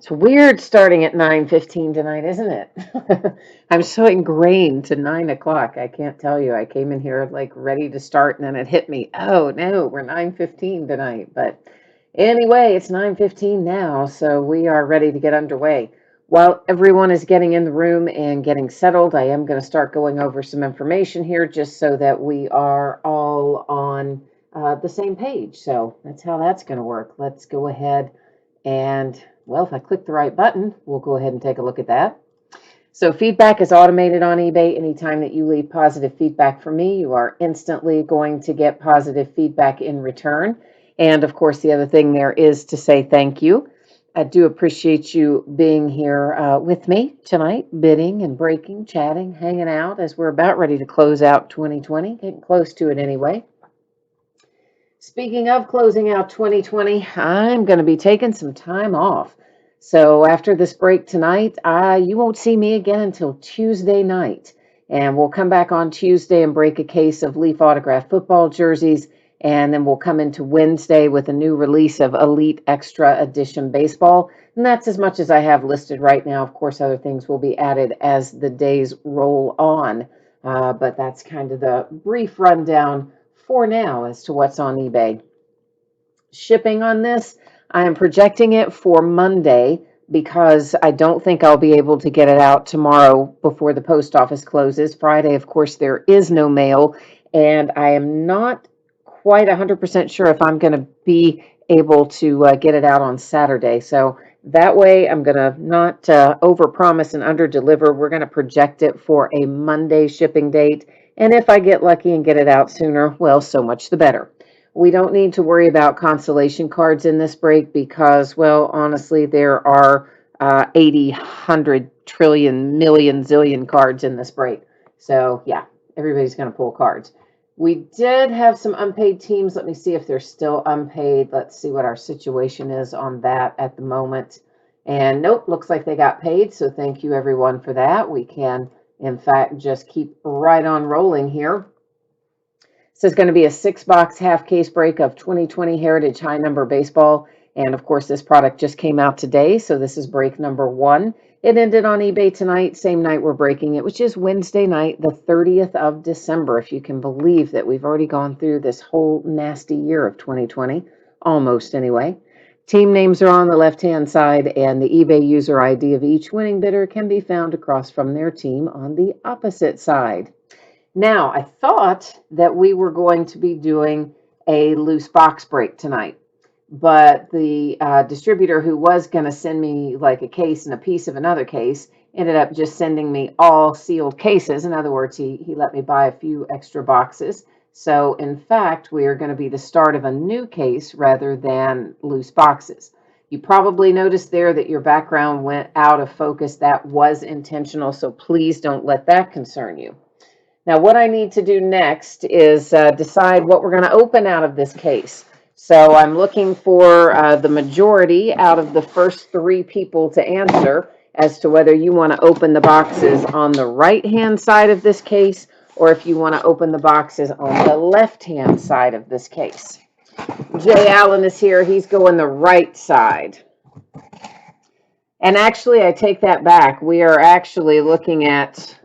It's weird starting at 9:15 tonight, isn't it? I'm so ingrained to 9 o'clock. I can't tell you. I came in here like ready to start and then it hit me. Oh no, we're 9:15 tonight. But anyway, it's 9:15 now, so we are ready to get underway. While everyone is getting in the room and getting settled, I am going to start going over some information here just so that we are all on the same page. So that's how that's going to work. Let's go ahead and, well, if I click the right button, we'll go ahead and take a look at that. So feedback is automated on eBay. Anytime that you leave positive feedback for me, you are instantly going to get positive feedback in return. And of course, the other thing there is to say thank you. I do appreciate you being here with me tonight, bidding and breaking, chatting, hanging out as we're about ready to close out 2020, getting close to it anyway. Speaking of closing out 2020, I'm going to be taking some time off. So after this break tonight, you won't see me again until Tuesday night. And we'll come back on Tuesday and break a case of Leaf Autograph football jerseys. And then we'll come into Wednesday with a new release of Elite Extra Edition Baseball. And that's as much as I have listed right now. Of course, other things will be added as the days roll on. But that's kind of the brief rundown for now as to what's on eBay. Shipping on this, I am projecting it for Monday because I don't think I'll be able to get it out tomorrow before the post office closes. Friday, of course, there is no mail, and I am not quite 100% sure if I'm going to be able to get it out on Saturday. So that way, I'm going to not overpromise and underdeliver. We're going to project it for a Monday shipping date. And if I get lucky and get it out sooner, well, so much the better. We don't need to worry about consolation cards in this break because, well, honestly, there are 80, 100 trillion, million, zillion cards in this break. So, yeah, everybody's going to pull cards. We did have some unpaid teams. Let me see if they're still unpaid. Let's see what our situation is on that at the moment. And nope, looks like they got paid. So thank you, everyone, for that. We can, in fact, just keep right on rolling here. So it's going to be a 6-box half case break of 2020 Heritage High Number Baseball. And of course, this product just came out today. So this is break number 1. It ended on eBay tonight, same night we're breaking it, which is Wednesday night, the 30th of December. If you can believe that we've already gone through this whole nasty year of 2020, almost anyway. Team names are on the left-hand side, and the eBay user ID of each winning bidder can be found across from their team on the opposite side. Now, I thought that we were going to be doing a loose box break tonight, but the distributor who was going to send me like a case and a piece of another case ended up just sending me all sealed cases. In other words, he let me buy a few extra boxes. So, in fact, we are going to be the start of a new case rather than loose boxes. You probably noticed there that your background went out of focus. That was intentional, so please don't let that concern you. Now, what I need to do next is decide what we're going to open out of this case. So I'm looking for the majority out of the first 3 people to answer as to whether you want to open the boxes on the right-hand side of this case or if you want to open the boxes on the left-hand side of this case. Jay Allen is here. He's going the right side. And actually, I take that back. We are actually looking at...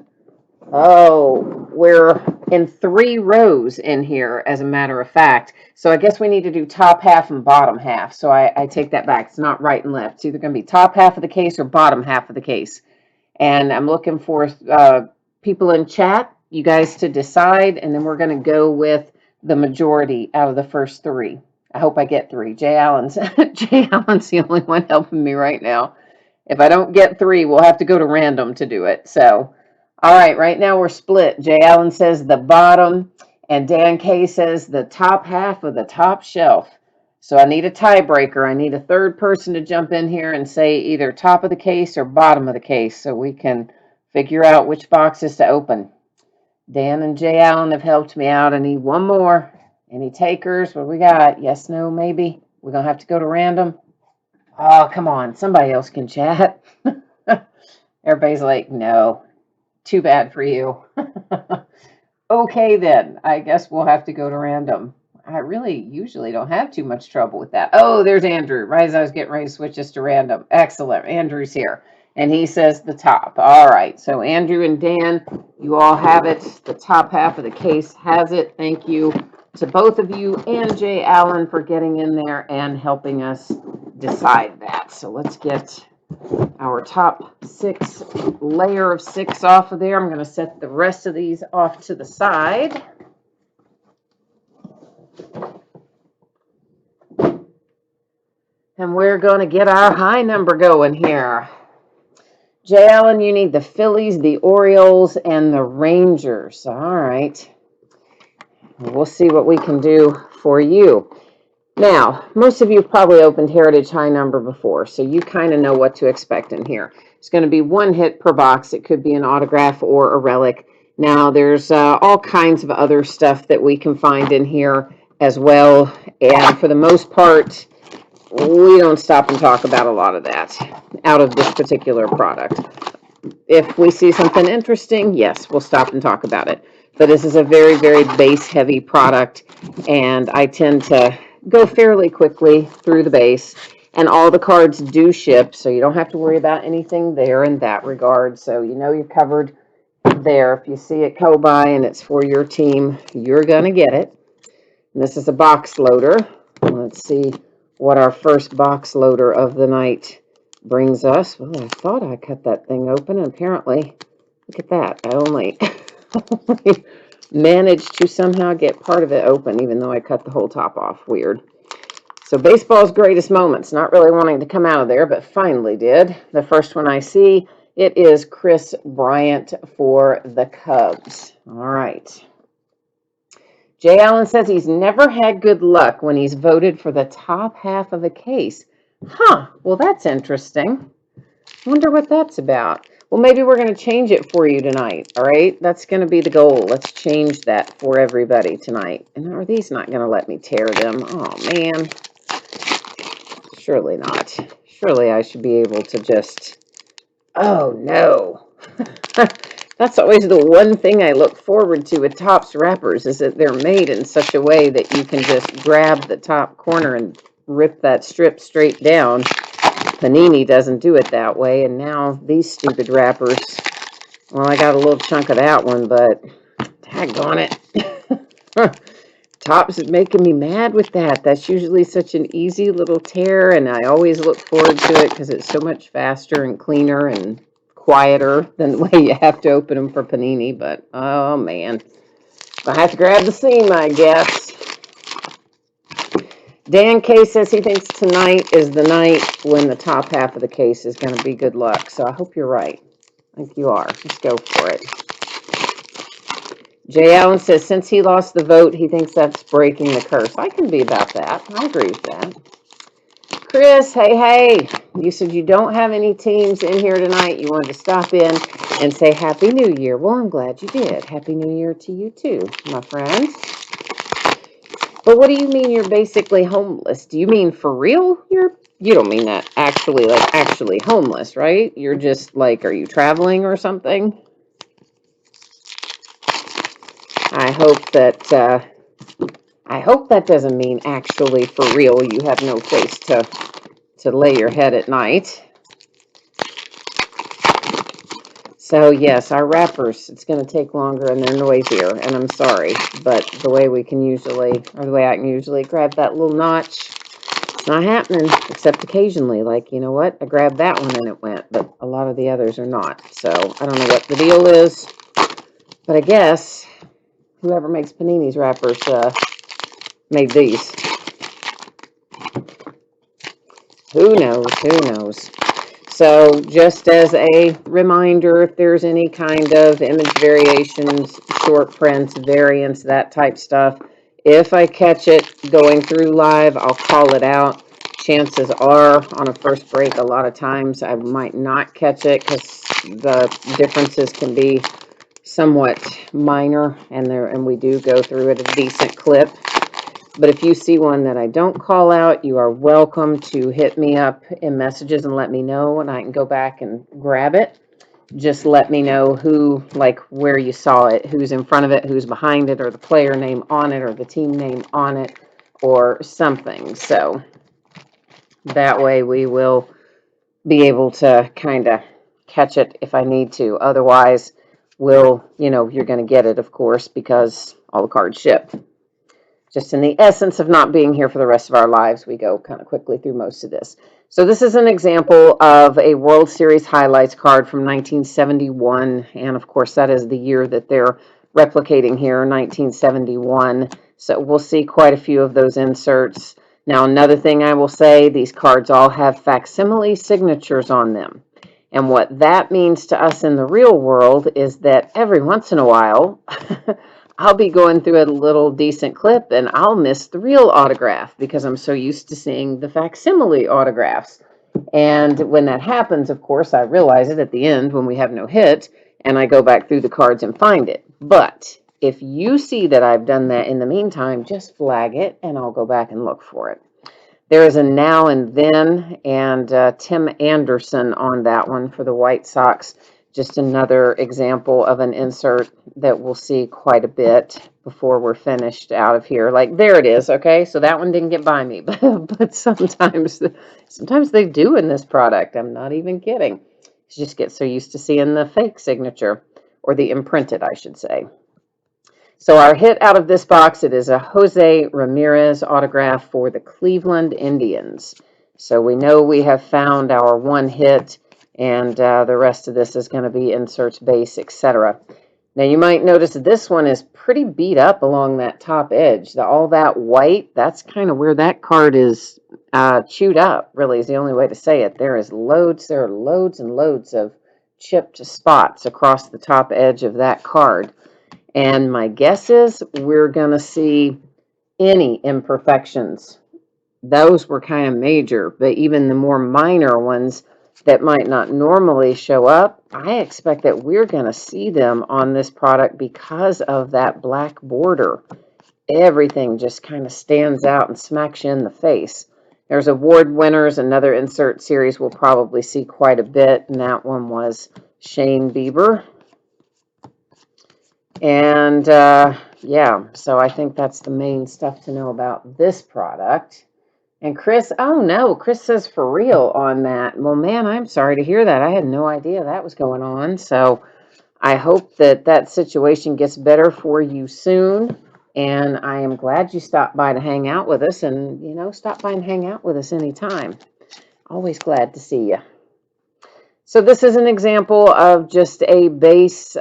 Oh, we're in 3 rows in here, as a matter of fact. So I guess we need to do top half and bottom half. So I take that back. It's not right and left. It's either going to be top half of the case or bottom half of the case. And I'm looking for people in chat, you guys to decide. And then we're going to go with the majority out of the first 3. I hope I get 3. Jay Allen's the only one helping me right now. If I don't get 3, we'll have to go to random to do it. So... all right, right now we're split. Jay Allen says the bottom, and Dan K says the top half of the top shelf. So I need a tiebreaker. I need a third person to jump in here and say either top of the case or bottom of the case so we can figure out which boxes to open. Dan and Jay Allen have helped me out. I need one more. Any takers? What do we got? Yes, no, maybe? We're going to have to go to random. Oh, come on. Somebody else can chat. Everybody's like, no. Too bad for you. Okay, then. I guess we'll have to go to random. I really usually don't have too much trouble with that. Oh, there's Andrew. Right as I was getting ready to switch this to random. Excellent. Andrew's here. And he says the top. All right. So Andrew and Dan, you all have it. The top half of the case has it. Thank you to both of you and Jay Allen for getting in there and helping us decide that. So let's get our top six, layer of six off of there. I'm going to set the rest of these off to the side. And we're going to get our high number going here. Jay Allen, you need the Phillies, the Orioles, and the Rangers. All right. We'll see what we can do for you. Now, most of you have probably opened Heritage High Number before, so you kind of know what to expect in here. It's going to be one hit per box. It could be an autograph or a relic. Now, there's all kinds of other stuff that we can find in here as well. And for the most part, we don't stop and talk about a lot of that out of this particular product. If we see something interesting, yes, we'll stop and talk about it. But this is a very, very base heavy product, and I tend to go fairly quickly through the base. And all the cards do ship, so you don't have to worry about anything there in that regard. So you know you're covered there. If you see it go by and it's for your team, you're going to get it. And this is a box loader. Let's see what our first box loader of the night brings us. Well, I thought I cut that thing open, and apparently, look at that. I only managed to somehow get part of it open, even though I cut the whole top off. Weird. So baseball's greatest moments, not really wanting to come out of there, but finally did. The first one I see, it is Chris Bryant for the Cubs. All right. Jay Allen says he's never had good luck when he's voted for the top half of a case. Huh, well, that's interesting. Wonder what that's about. Well, maybe we're going to change it for you tonight, all right? That's going to be the goal. Let's change that for everybody tonight. And are these not going to let me tear them? Oh, man. Surely not. Surely I should be able to just... Oh, no. That's always the one thing I look forward to with Topps wrappers, is that they're made in such a way that you can just grab the top corner and rip that strip straight down. Panini doesn't do it that way, and now these stupid wrappers, well, I got a little chunk of that one, but daggone it. Topps is making me mad with that. That's usually such an easy little tear, and I always look forward to it because it's so much faster and cleaner and quieter than the way you have to open them for Panini. But oh man, I have to grab the seam, I guess. Dan K says he thinks tonight is the night when the top half of the case is going to be good luck. So I hope you're right. I think you are. Let's go for it. Jay Allen says since he lost the vote, he thinks that's breaking the curse. I can be about that. I agree with that. Chris, hey, you said you don't have any teams in here tonight. You wanted to stop in and say Happy New Year. Well, I'm glad you did. Happy New Year to you too, my friend. But what do you mean you're basically homeless? Do you mean for real? You don't mean that actually, like actually homeless, right? You're just like, are you traveling or something? I hope that doesn't mean actually for real. You have no place to lay your head at night. So yes, our wrappers, it's going to take longer and they're noisier, and I'm sorry, but the way I can usually grab that little notch, it's not happening, except occasionally. Like, you know what? I grabbed that one and it went, but a lot of the others are not. So I don't know what the deal is, but I guess whoever makes Panini's wrappers made these. Who knows? So just as a reminder, if there's any kind of image variations, short prints, variants, that type stuff, if I catch it going through live, I'll call it out. Chances are on a first break, a lot of times I might not catch it because the differences can be somewhat minor, and we do go through at a decent clip. But if you see one that I don't call out, you are welcome to hit me up in messages and let me know, and I can go back and grab it. just let me know who, like where you saw it, who's in front of it, who's behind it, or the player name on it, or the team name on it, or something. So that way we will be able to kind of catch it if I need to. Otherwise, you're going to get it, of course, because all the cards ship. Just in the essence of not being here for the rest of our lives, we go kind of quickly through most of this. So this is an example of a World Series highlights card from 1971. And of course, that is the year that they're replicating here, 1971. So we'll see quite a few of those inserts. Now, another thing I will say, these cards all have facsimile signatures on them. And what that means to us in the real world is that every once in a while, I'll be going through a little decent clip and I'll miss the real autograph because I'm so used to seeing the facsimile autographs. And when that happens, of course, I realize it at the end when we have no hit and I go back through the cards and find it. But if you see that I've done that in the meantime, just flag it and I'll go back and look for it. There is a Now and Then, and Tim Anderson on that one for the White Sox. Just another example of an insert that we'll see quite a bit before we're finished out of here. Like, there it is, okay? So that one didn't get by me, but sometimes they do in this product. I'm not even kidding. You just get so used to seeing the fake signature, or the imprinted, I should say. So our hit out of this box, it is a Jose Ramirez autograph for the Cleveland Indians. So we know we have found our one hit, and the rest of this is going to be inserts, base, etc. Now you might notice this one is pretty beat up along that top edge. All that white, that's kind of where that card is chewed up, really is the only way to say it. There are loads and loads of chipped spots across the top edge of that card. And my guess is we're going to see any imperfections. Those were kind of major, but even the more minor ones that might not normally show up, I expect that we're going to see them on this product because of that black border. Everything just kind of stands out and smacks you in the face. There's award winners, another insert series we'll probably see quite a bit, and that one was Shane Bieber. And yeah, so I think that's the main stuff to know about this product. And Chris, oh no, Chris says for real on that. Well, man, I'm sorry to hear that. I had no idea that was going on. So I hope that that situation gets better for you soon. And I am glad you stopped by to hang out with us. And, stop by and hang out with us anytime. Always glad to see you. So this is an example of just a base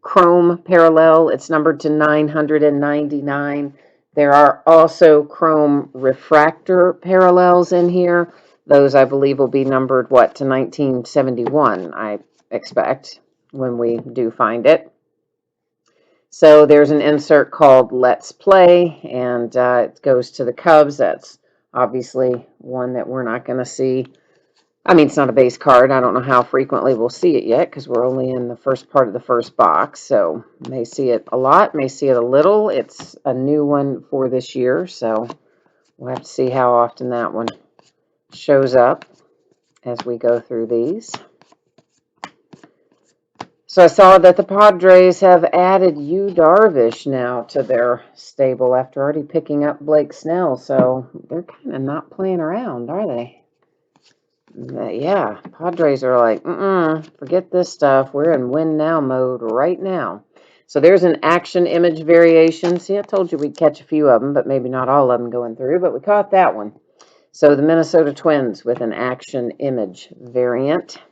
chrome parallel. It's numbered to 999. There are also chrome refractor parallels in here. Those, I believe, will be numbered, to 1971, I expect, when we do find it. So there's an insert called Let's Play, and it goes to the Cubs. That's obviously one that we're not going to see. I mean, it's not a base card. I don't know how frequently we'll see it yet because we're only in the first part of the first box. So may see it a lot, may see it a little. It's a new one for this year, so we'll have to see how often that one shows up as we go through these. So I saw that the Padres have added Yu Darvish now to their stable after already picking up Blake Snell. So they're kind of not playing around, are they? Yeah, Padres are like, forget this stuff. We're in win now mode right now. So there's an action image variation. See, I told you we'd catch a few of them, but maybe not all of them going through, but we caught that one. So the Minnesota Twins with an action image variant.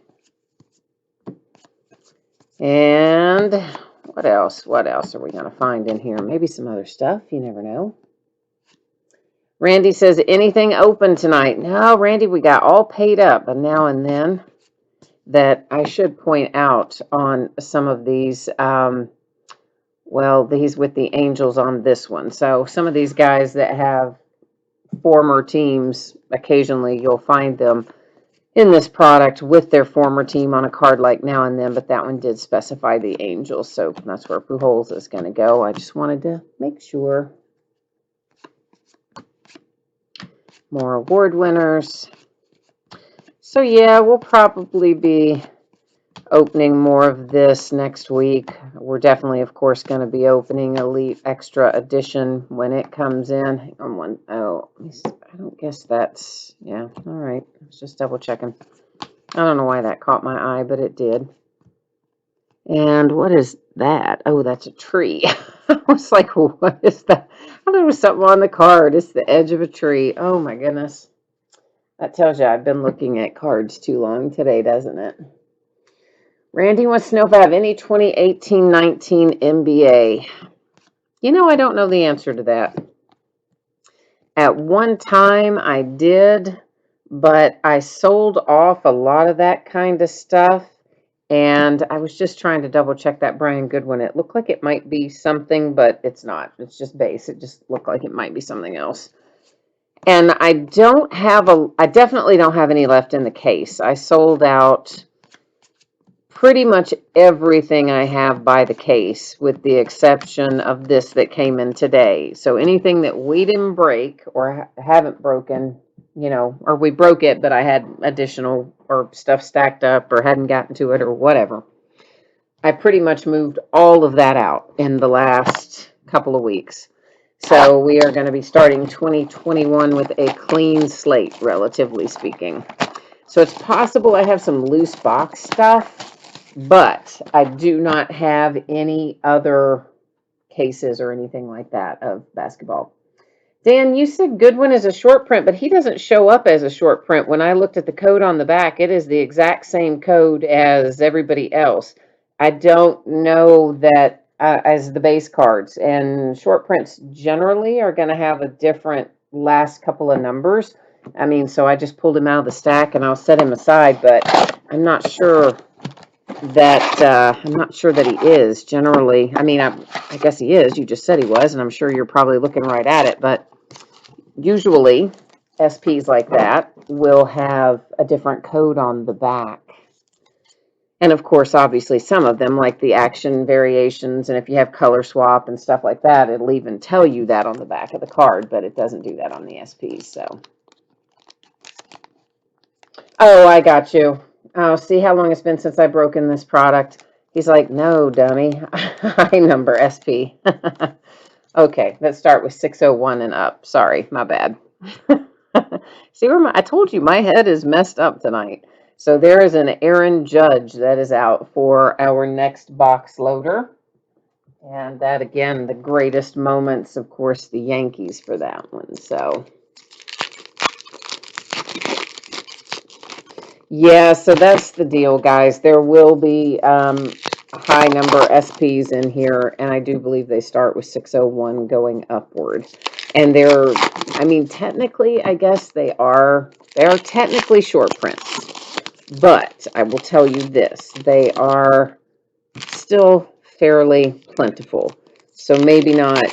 And what else? What else are we going to find in here? Maybe some other stuff. You never know. Randy says, anything open tonight? No, Randy, we got all paid up a Now and Then. That I should point out on some of these, these with the Angels on this one. So some of these guys that have former teams, occasionally you'll find them in this product with their former team on a card like Now and Then, but that one did specify the Angels, so that's where Pujols is going to go. I just wanted to make sure. More award winners. So yeah, we'll probably be opening more of this next week. We're definitely, of course, going to be opening Elite Extra Edition when it comes in. Hang on one. Oh, I don't guess that's, yeah, all right. I was just double checking. I don't know why that caught my eye, but it did. And what is that? Oh, that's a tree. I was like, what is that? I thought there was something on the card. It's the edge of a tree. Oh my goodness. That tells you I've been looking at cards too long today, doesn't it? Randy wants to know if I have any 2018-19 NBA. You know, I don't know the answer to that. At one time I did, but I sold off a lot of that kind of stuff. And I was just trying to double check that Brian Goodwin. It looked like it might be something, but it's not. It's just base. It just looked like it might be something else. And I definitely don't have any left in the case. I sold out pretty much everything I have by the case, with the exception of this that came in today. So anything that we didn't break or haven't broken, you know, or we broke it, but I had additional or stuff stacked up or hadn't gotten to it or whatever. I pretty much moved all of that out in the last couple of weeks. So we are going to be starting 2021 with a clean slate, relatively speaking. So it's possible I have some loose box stuff, but I do not have any other cases or anything like that of basketball. Dan, you said Goodwin is a short print, but he doesn't show up as a short print. When I looked at the code on the back, it is the exact same code as everybody else. I don't know that as the base cards, and short prints generally are going to have a different last couple of numbers. I mean, so I just pulled him out of the stack and I'll set him aside, but I'm not sure that he is generally. I mean, I guess he is. You just said he was, and I'm sure you're probably looking right at it, but usually SPs like that will have a different code on the back. And of course, obviously, some of them, like the action variations, and if you have color swap and stuff like that, it'll even tell you that on the back of the card, but it doesn't do that on the SPs. So, oh, I got you. Oh, see how long it's been since I've broken this product. He's like, no, dummy. High number SP. Okay, let's start with 601 and up. Sorry, my bad. See where I told you my head is messed up tonight. So there is an Aaron Judge that is out for our next box loader. And that, again, the greatest moments, of course, the Yankees for that one. So, yeah, so that's the deal, guys. There will be high number SPs in here, and I do believe they start with 601 going upward. And I mean, technically, I guess they are technically short prints. But I will tell you this, they are still fairly plentiful. So maybe not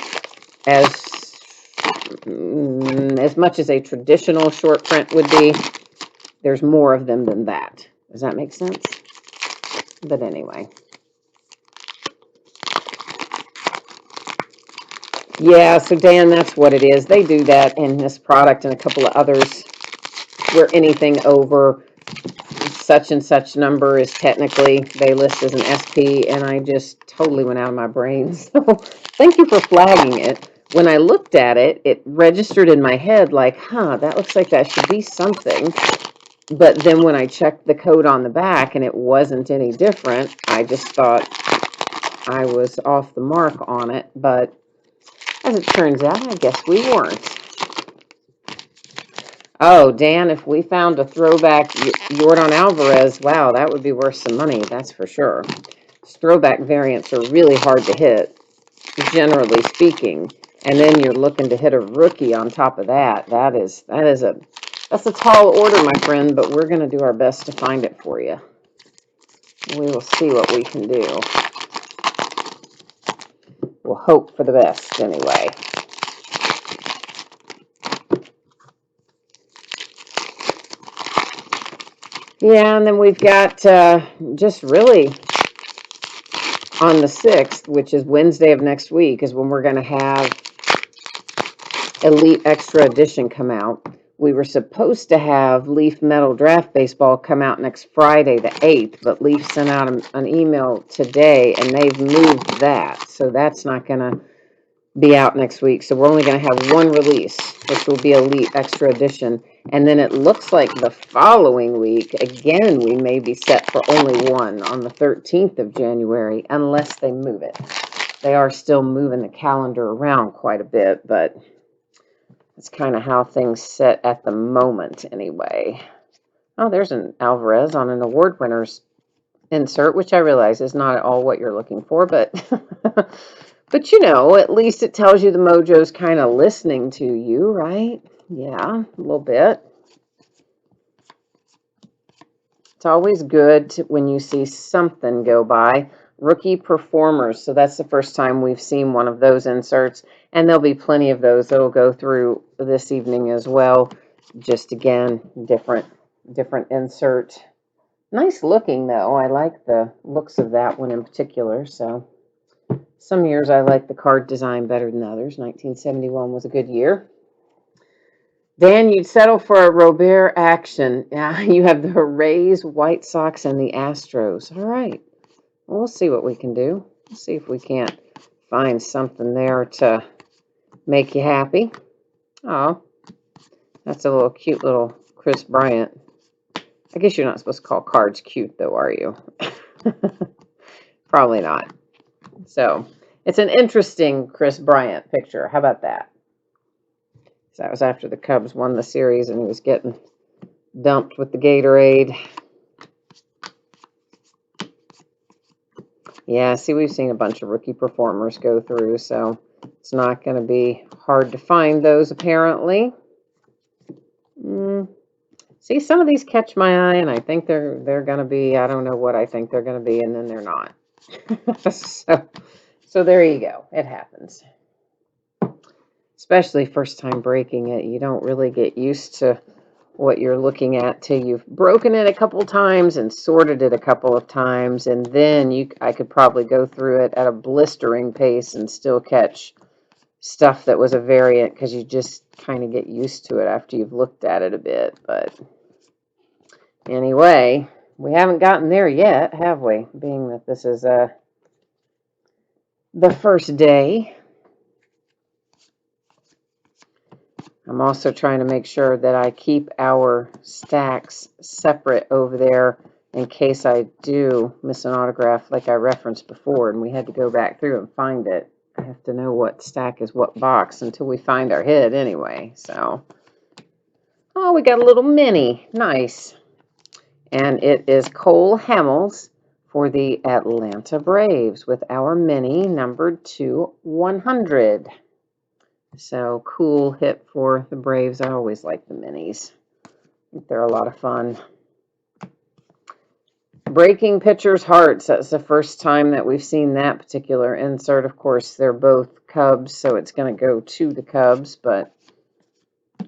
as much as a traditional short print would be. There's more of them than that. Does that make sense? But anyway. Yeah, so Dan, that's what it is. They do that in this product and a couple of others where anything over such and such number is technically, they list as an SP, and I just totally went out of my brain. So thank you for flagging it. When I looked at it, it registered in my head like, huh, that looks like that should be something. But then when I checked the code on the back and it wasn't any different, I just thought I was off the mark on it. But as it turns out, I guess we weren't. Oh, Dan, if we found a throwback Yordan Alvarez, wow, that would be worth some money, that's for sure. Throwback variants are really hard to hit, generally speaking. And then you're looking to hit a rookie on top of that. That's a tall order, my friend, but we're going to do our best to find it for you. We will see what we can do. We'll hope for the best, anyway. Yeah, and then we've got just really on the 6th, which is Wednesday of next week, is when we're going to have Elite Extra Edition come out. We were supposed to have Leaf Metal Draft Baseball come out next Friday, the 8th, but Leaf sent out an email today and they've moved that. So that's not going to be out next week. So we're only going to have one release, which will be Elite Extra Edition. And then it looks like the following week, again, we may be set for only one on the 13th of January, unless they move it. They are still moving the calendar around quite a bit, but it's kind of how things sit at the moment anyway. Oh, there's an Alvarez on an award winners insert, which I realize is not at all what you're looking for, but but you know, at least it tells you the mojo's kind of listening to you, right? Yeah, a little bit. It's always good when you see something go by. Rookie performers. So that's the first time we've seen one of those inserts, and there'll be plenty of those that'll go through this evening as well. Just again, different insert. Nice looking though. I like the looks of that one in particular. So some years I like the card design better than others. 1971 was a good year. Dan, you'd settle for a Robert action. Yeah, you have the Rays, White Sox, and the Astros. All right. Well, we'll see what we can do. Let's see if we can't find something there to make you happy. Oh, that's a little cute little Chris Bryant. I guess you're not supposed to call cards cute, though, are you? Probably not. So, it's an interesting Chris Bryant picture. How about that? So that was after the Cubs won the series and he was getting dumped with the Gatorade. Yeah, see, we've seen a bunch of rookie performers go through, so it's not going to be hard to find those, apparently. See, some of these catch my eye, and I think they're going to be, I don't know what I think they're going to be, and then they're not. So there you go. It happens. Especially first time breaking it. You don't really get used to what you're looking at till you've broken it a couple times and sorted it a couple of times, and then I could probably go through it at a blistering pace and still catch stuff that was a variant, because you just kind of get used to it after you've looked at it a bit. But anyway, we haven't gotten there yet, have we? Being that this is the first day. I'm also trying to make sure that I keep our stacks separate over there in case I do miss an autograph like I referenced before and we had to go back through and find it. I have to know what stack is what box until we find our hit anyway. So, oh, we got a little mini. Nice. And it is Cole Hamels for the Atlanta Braves with our mini numbered to 100. So cool hit for the Braves. I always like the minis. I think they're a lot of fun. Breaking pitchers' hearts. That's the first time that we've seen that particular insert. Of course, they're both Cubs, so it's going to go to the Cubs, but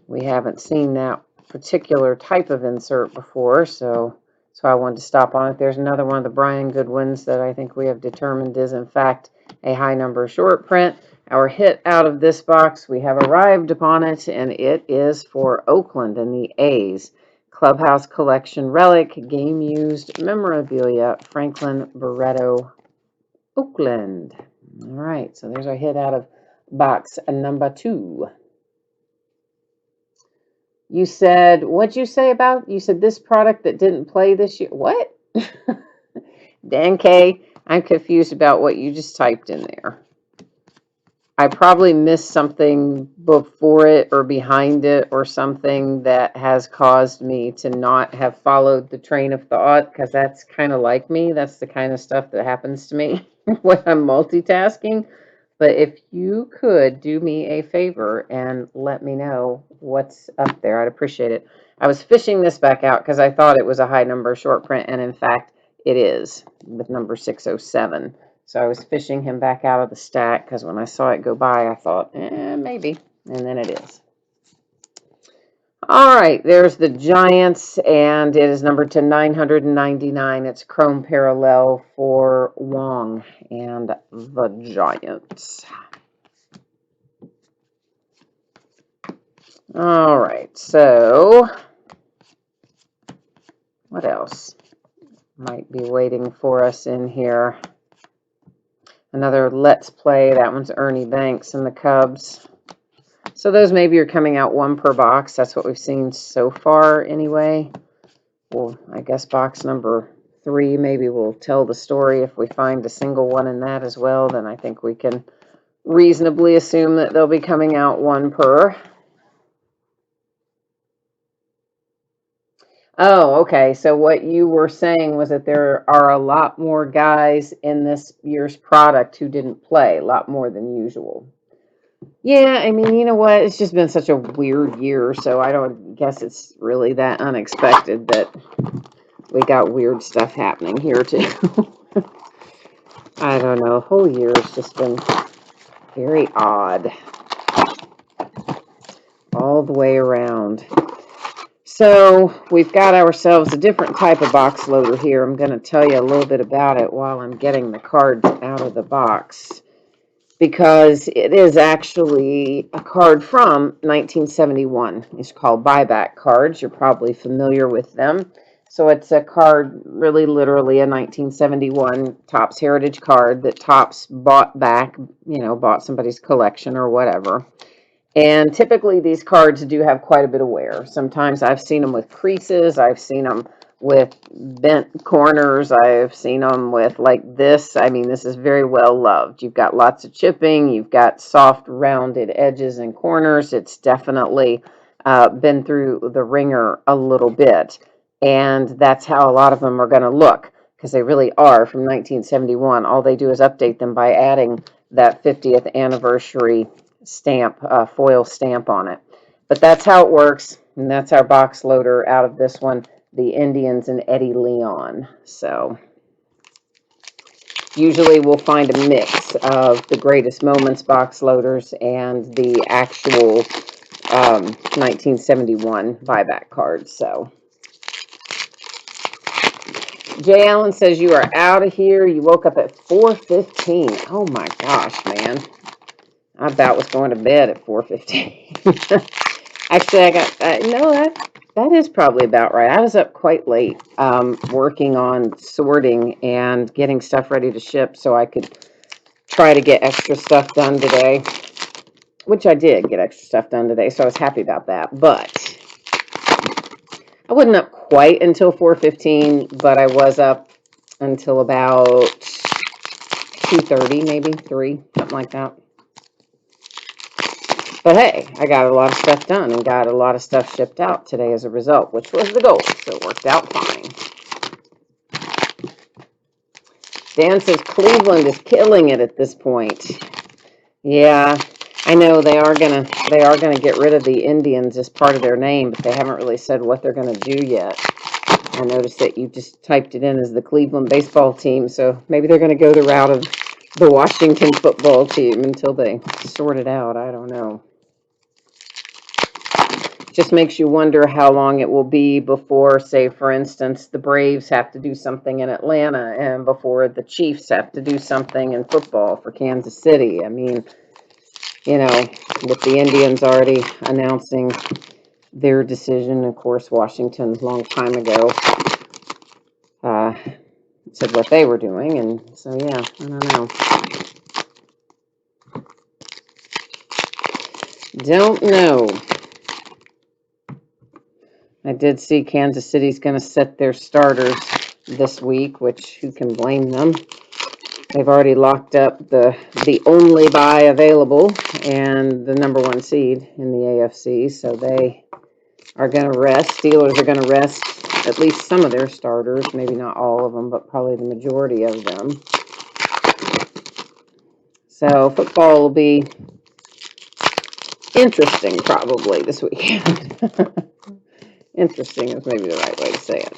we haven't seen that particular type of insert before, so I wanted to stop on it. There's another one of the Brian Goodwins that I think we have determined is, in fact, a high number short print. Our hit out of this box, we have arrived upon it, and it is for Oakland and the A's. Clubhouse Collection Relic, Game Used Memorabilia, Franklin Barreto, Oakland. All right, so there's our hit out of box number 2. You said, what'd you say about, you said this product that didn't play this year? What? Dan K, I'm confused about what you just typed in there. I probably missed something before it or behind it or something that has caused me to not have followed the train of thought, because that's kind of like me. That's the kind of stuff that happens to me when I'm multitasking. But if you could do me a favor and let me know what's up there, I'd appreciate it. I was fishing this back out because I thought it was a high number short print, and in fact, it is with number 607. So I was fishing him back out of the stack because when I saw it go by, I thought, maybe. And then it is. All right, there's the Giants, and it is numbered to 999. It's chrome parallel for Wong and the Giants. All right, so what else might be waiting for us in here? Another Let's Play. That one's Ernie Banks and the Cubs. So those maybe are coming out one per box. That's what we've seen so far anyway. Well, I guess box number 3 maybe we'll tell the story. If we find a single one in that as well, then I think we can reasonably assume that they'll be coming out one per. Oh, okay. So what you were saying was that there are a lot more guys in this year's product who didn't play, a lot more than usual. Yeah, I mean, you know what? It's just been such a weird year, so I don't guess it's really that unexpected that we got weird stuff happening here too. I don't know. The whole year's just been very odd all the way around. So we've got ourselves a different type of box loader here. I'm going to tell you a little bit about it while I'm getting the cards out of the box, because it is actually a card from 1971. It's called buyback cards. You're probably familiar with them. So it's a card, really literally a 1971 Topps Heritage card that Topps bought back, bought somebody's collection or whatever. And typically these cards do have quite a bit of wear. Sometimes I've seen them with creases. I've seen them with bent corners. I've seen them with like this. I mean, this is very well loved. You've got lots of chipping. You've got soft rounded edges and corners. It's definitely been through the ringer a little bit. And that's how a lot of them are going to look, because they really are from 1971. All they do is update them by adding that 50th anniversary stamp, foil stamp on it. But that's how it works, and that's our box loader out of this one, the Indians and Eddie Leon. So usually we'll find a mix of the greatest moments box loaders and the actual 1971 buyback cards. So Jay Allen says you are out of here. You woke up at 4:15. Oh my gosh, man. I about was going to bed at 4:15. Actually, I got no. That is probably about right. I was up quite late, working on sorting and getting stuff ready to ship, so I could try to get extra stuff done today. Which I did get extra stuff done today, so I was happy about that. But I wasn't up quite until 4:15, but I was up until about 2:30, maybe 3, something like that. But hey, I got a lot of stuff done and got a lot of stuff shipped out today as a result, which was the goal, so it worked out fine. Dan says Cleveland is killing it at this point. Yeah, I know they are gonna get rid of the Indians as part of their name, but they haven't really said what they're gonna do yet. I noticed that you just typed it in as the Cleveland baseball team, so maybe they're gonna go the route of the Washington football team until they sort it out. I don't know. Just makes you wonder how long it will be before, say, for instance, the Braves have to do something in Atlanta and before the Chiefs have to do something in football for Kansas City. I mean, with the Indians already announcing their decision, of course, Washington a long time ago said what they were doing, and so, yeah, I don't know. Don't know. I did see Kansas City's going to set their starters this week, which who can blame them? They've already locked up the only bye available and the number 1 seed in the AFC, so they are going to rest. Steelers are going to rest at least some of their starters, maybe not all of them, but probably the majority of them. So football will be interesting probably this weekend. Interesting is maybe the right way to say it.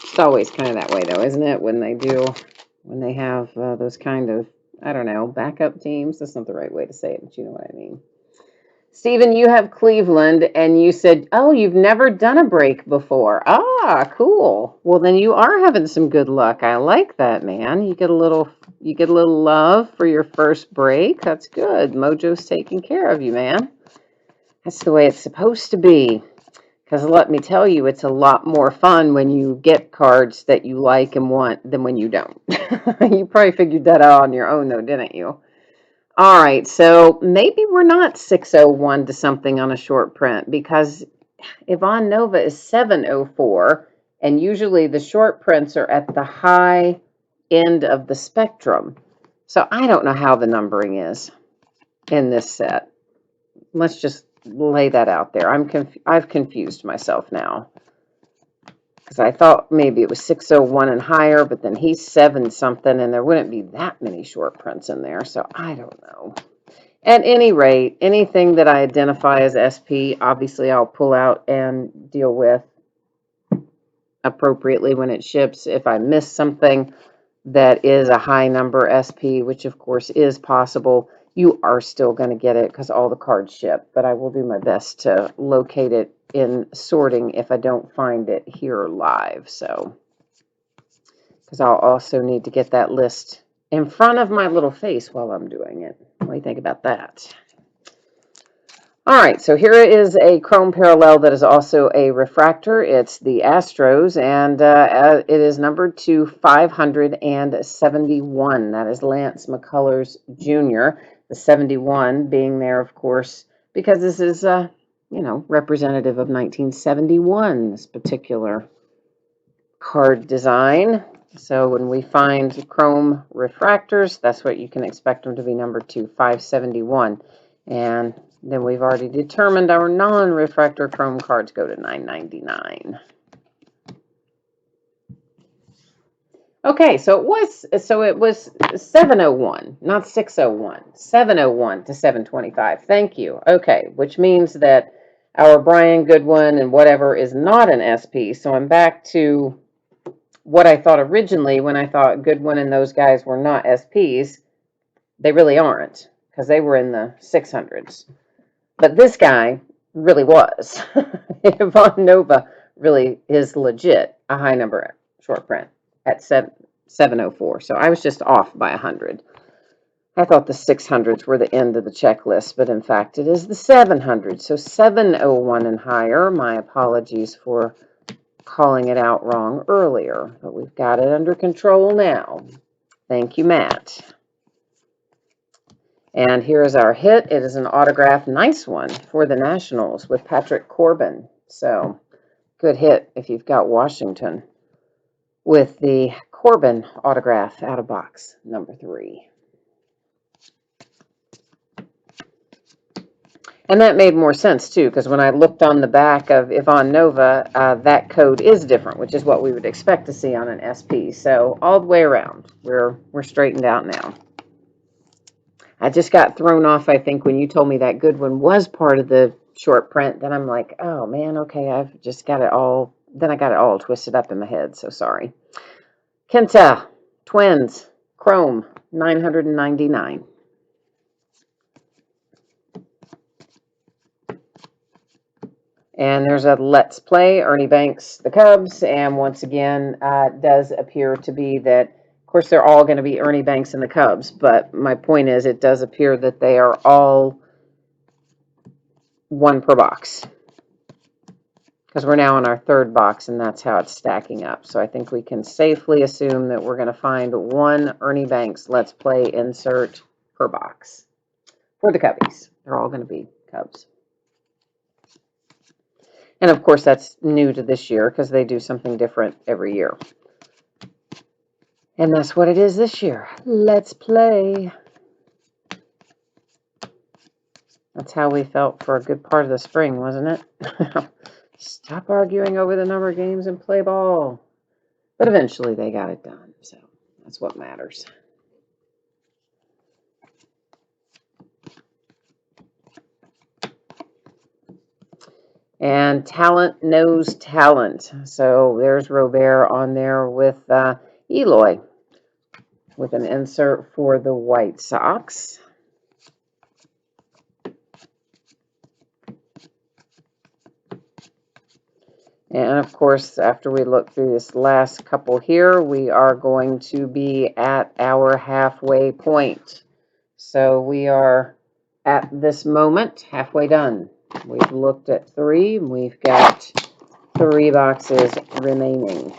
It's always kind of that way, though, isn't it? When they have those kind of, I don't know, backup teams. That's not the right way to say it, but you know what I mean. Stephen, you have Cleveland, and you said, oh, you've never done a break before. Ah, cool. Well, then you are having some good luck. I like that, man. You get a little love for your first break. That's good. Mojo's taking care of you, man. That's the way it's supposed to be. Because let me tell you, it's a lot more fun when you get cards that you like and want than when you don't. You probably figured that out on your own, though, didn't you? All right, so maybe we're not 601 to something on a short print because Yvonne Nova is 704, and usually the short prints are at the high end of the spectrum. So I don't know how the numbering is in this set. Let's just lay that out there. I've confused myself now because I thought maybe it was 601 and higher, but then he's 7 something, and there wouldn't be that many short prints in there. So I don't know. At any rate, anything that I identify as SP, obviously I'll pull out and deal with appropriately when it ships. If I miss something that is a high number SP, which of course is possible, you are still going to get it because all the cards ship, but I will do my best to locate it in sorting if I don't find it here live. So, because I'll also need to get that list in front of my little face while I'm doing it. What do you think about that? All right, so here is a chrome parallel that is also a refractor. It's the Astros, and it is numbered to 571. That is Lance McCullers Jr., the 71 being there, of course, because this is, representative of 1971, this particular card design. So when we find chrome refractors, that's what you can expect them to be, numbered to 571. And then we've already determined our non-refractor chrome cards go to $9.99. Okay, so it was 701, not 601. 701 to 725. Thank you. Okay, which means that our Brian Goodwin and whatever is not an SP. So I'm back to what I thought originally when I thought Goodwin and those guys were not SPs. They really aren't, because they were in the 600s. But this guy really was. Yvonne Nova really is legit a high number short print at 704. So I was just off by 100. I thought the 600s were the end of the checklist, but in fact it is the 700s. So 701 and higher. My apologies for calling it out wrong earlier, but we've got it under control now. Thank you, Matt. And here is our hit. It is an autograph, nice one for the Nationals with Patrick Corbin. So good hit if you've got Washington with the Corbin autograph out of box number 3. And that made more sense too, because when I looked on the back of Yvonne Nova, that code is different, which is what we would expect to see on an SP. So all the way around, we're straightened out now. I just got thrown off, I think, when you told me that Goodwin was part of the short print. Then I'm like, oh man, okay, I've just got it all. Then I got it all twisted up in my head. So sorry. Kenta Twins Chrome 999. And there's a Let's Play, Ernie Banks, the Cubs. And once again, it does appear to be that, of course, they're all going to be Ernie Banks and the Cubs. But my point is, it does appear that they are all one per box. Because we're now in our third box, and that's how it's stacking up. So I think we can safely assume that we're going to find one Ernie Banks Let's Play insert per box for the Cubbies. They're all going to be Cubs. And of course, that's new to this year because they do something different every year. And that's what it is this year. Let's play. That's how we felt for a good part of the spring, wasn't it? Stop arguing over the number of games and play ball. But eventually they got it done, so that's what matters. And talent knows talent. So there's Robert on there with Eloy with an insert for the White Sox. And of course, after we look through this last couple here, we are going to be at our halfway point. So we are at this moment halfway done. We've looked at 3, and we've got 3 boxes remaining.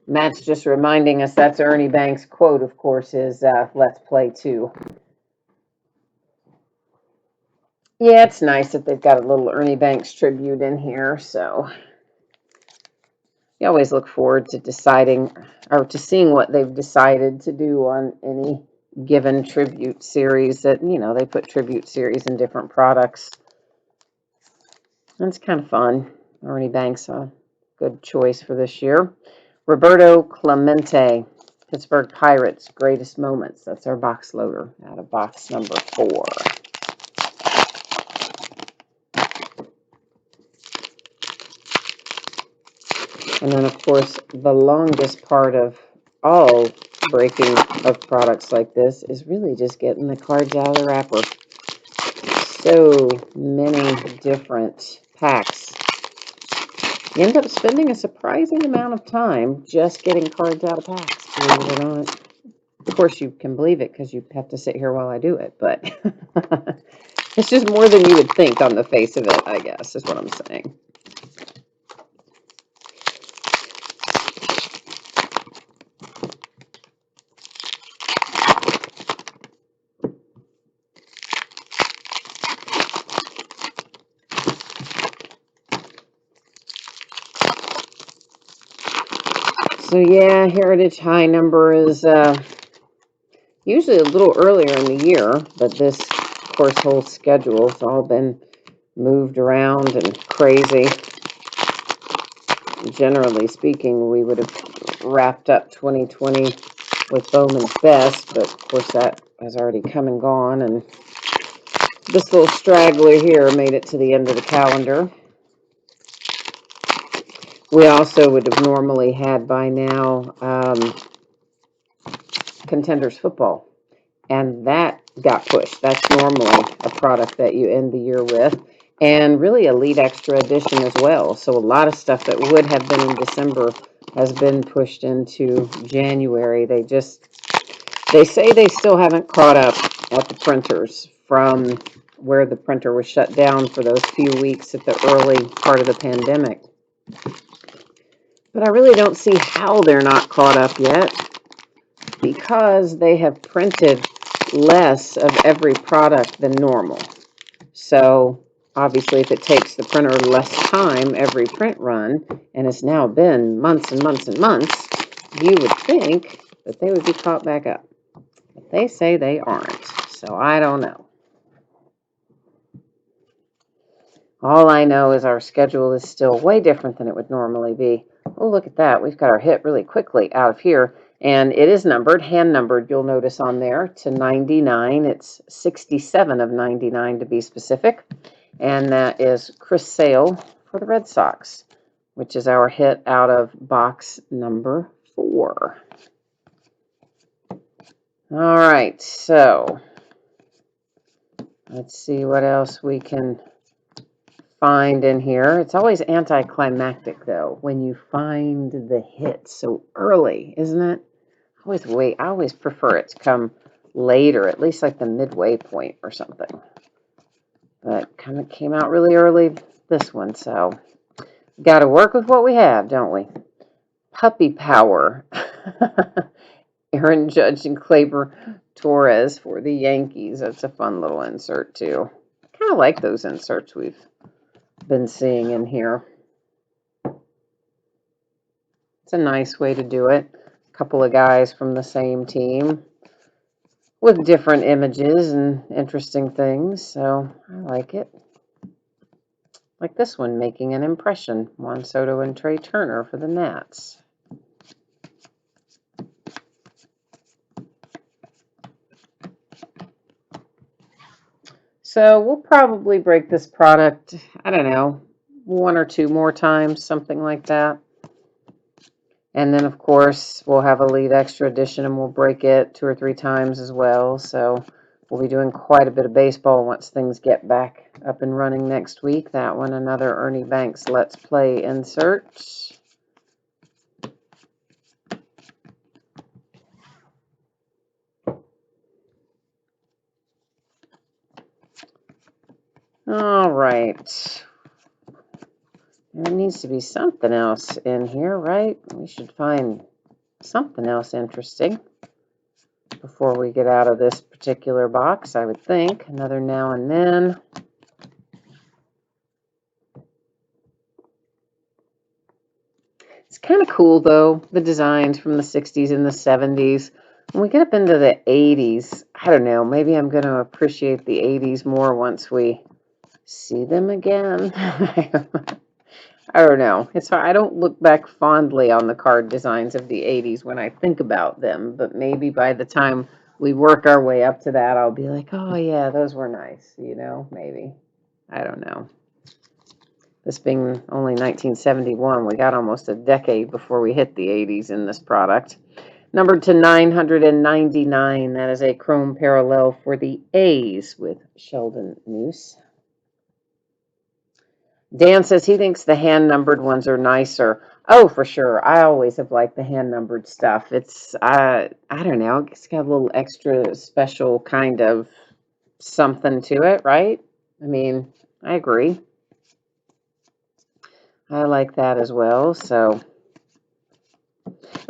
Matt's just reminding us that's Ernie Banks' quote, of course, is let's play 2. Yeah, it's nice that they've got a little Ernie Banks tribute in here, so you always look forward to deciding or to seeing what they've decided to do on any given tribute series that, they put tribute series in different products. That's kind of fun. Ernie Banks, a good choice for this year. Roberto Clemente, Pittsburgh Pirates, Greatest Moments. That's our box loader out of box number 4. And then, of course, the longest part of all breaking of products like this is really just getting the cards out of the wrapper. So many different packs. You end up spending a surprising amount of time just getting cards out of packs, believe it or not. Of course, you can believe it because you have to sit here while I do it, but it's just more than you would think on the face of it, I guess, is what I'm saying. So yeah, Heritage High number is usually a little earlier in the year, but this, of course, whole schedule has all been moved around and crazy. Generally speaking, we would have wrapped up 2020 with Bowman's Best, but of course that has already come and gone, and this little straggler here made it to the end of the calendar. We also would have normally had by now Contenders Football, and that got pushed. That's normally a product that you end the year with, and really Elite Extra Edition as well. So a lot of stuff that would have been in December has been pushed into January. They say they still haven't caught up at the printers from where the printer was shut down for those few weeks at the early part of the pandemic. But I really don't see how they're not caught up yet, because they have printed less of every product than normal. So obviously, if it takes the printer less time every print run, and it's now been months and months and months, you would think that they would be caught back up. But they say they aren't, so I don't know. All I know is our schedule is still way different than it would normally be. Oh, look at that. We've got our hit really quickly out of here. And it is numbered, hand numbered, you'll notice on there, to 99. It's 67 of 99 to be specific. And that is Chris Sale for the Red Sox, which is our hit out of box number 4. All right, so let's see what else we can find in here. It's always anticlimactic, though, when you find the hit so early, isn't it? I always prefer it to come later, at least like the midway point or something. But kind of came out really early, this one, so got to work with what we have, don't we? Puppy Power. Aaron Judge and Gleyber Torres for the Yankees. That's a fun little insert, too. I kind of like those inserts we've been seeing in here. It's a nice way to do it. A couple of guys from the same team with different images and interesting things, so I like it. Like this one, Making an Impression. Juan Soto and Trey Turner for the Nats. So we'll probably break this product, I don't know, 1 or 2 more times, something like that. And then, of course, we'll have Elite Extra Edition, and we'll break it 2 or 3 times as well. So We'll be doing quite a bit of baseball once things get back up and running next week. That one, another Ernie Banks Let's Play insert. All right. There needs to be something else in here, right? We should find something else interesting before we get out of this particular box, I would think. Another Now and Then. It's kind of cool, though, the designs from the 60s and the 70s. When we get up into the 80s, I don't know, maybe I'm going to appreciate the 80s more once we see them again. I don't know. I don't look back fondly on the card designs of the 80s when I think about them, but maybe by the time we work our way up to that, I'll be like, oh yeah, those were nice, maybe. I don't know. This being only 1971, we got almost a decade before we hit the 80s in this product. Numbered to 999, that is a chrome parallel for the A's with Sheldon Neuse. Dan says he thinks the hand-numbered ones are nicer. Oh, for sure. I always have liked the hand-numbered stuff. It's, I don't know, it's got a little extra special kind of something to it, right? I mean, I agree. I like that as well, so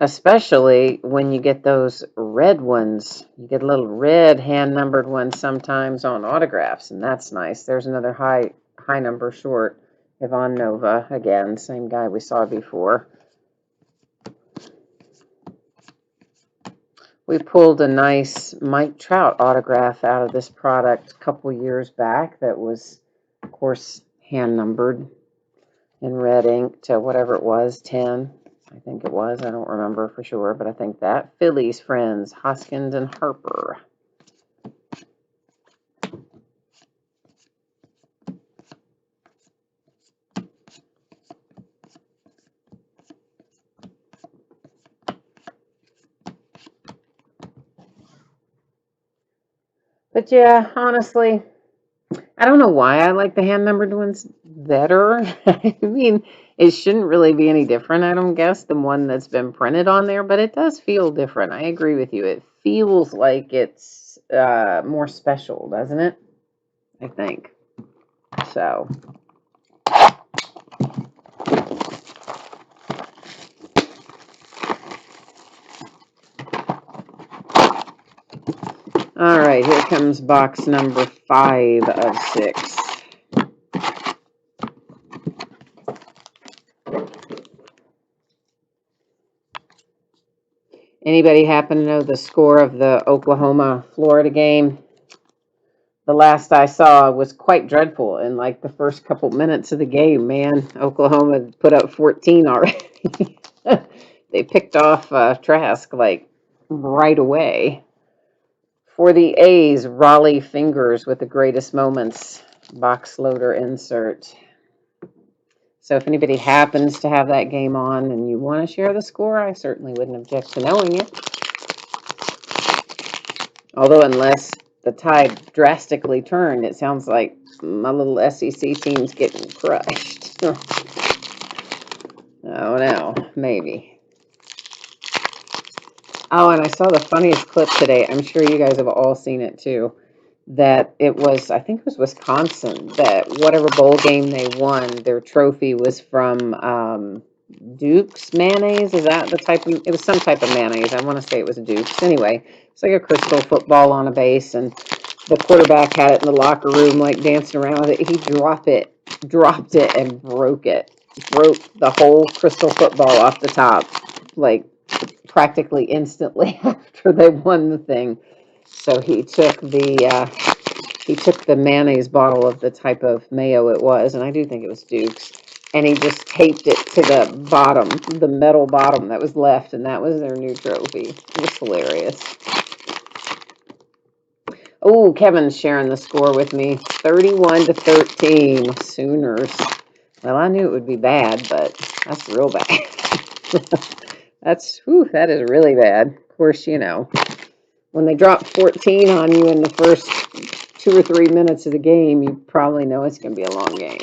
especially when you get those red ones. You get a little red hand-numbered ones sometimes on autographs, and that's nice. There's another high number short. Ivan Nova, again, same guy we saw before. We pulled a nice Mike Trout autograph out of this product a couple years back that was, of course, hand-numbered in red ink to whatever it was, 10, I think it was. I don't remember for sure, but I think that. Phillies friends, Hoskins and Harper. But yeah, honestly, I don't know why I like the hand-numbered ones better. I mean, it shouldn't really be any different, I don't guess, than one that's been printed on there, but it does feel different. I agree with you. It feels like it's more special, doesn't it? I think. So. All right, here comes box number 5 of 6. Anybody happen to know the score of the Oklahoma-Florida game? The last I saw was quite dreadful in like the first couple minutes of the game, man. Oklahoma put up 14 already. They picked off Trask like right away. For the A's, Raleigh Fingers with the greatest moments. Box loader insert. So if anybody happens to have that game on and you want to share the score, I certainly wouldn't object to knowing it. Although unless the tide drastically turned, it sounds like my little SEC team's getting crushed. Oh no, maybe. Oh, and I saw the funniest clip today. I'm sure you guys have all seen it too. That it was, I think it was Wisconsin, that whatever bowl game they won, their trophy was from Duke's mayonnaise. Is that the type of, it was some type of mayonnaise. I want to say it was Duke's. Anyway, it's like a crystal football on a base, and the quarterback had it in the locker room, like dancing around with it. He dropped it and broke it. Broke the whole crystal football off the top, like practically instantly after they won the thing. So he took the mayonnaise bottle of the type of mayo it was, and I do think it was Duke's, and he just taped it to the bottom, the metal bottom that was left, and that was their new trophy. It was hilarious. Oh, Kevin's sharing the score with me. 31-13, Sooners. Well, I knew it would be bad, but that's real bad. That is really bad. Of course, When they drop 14 on you in the first 2 or 3 minutes of the game, you probably know it's going to be a long game.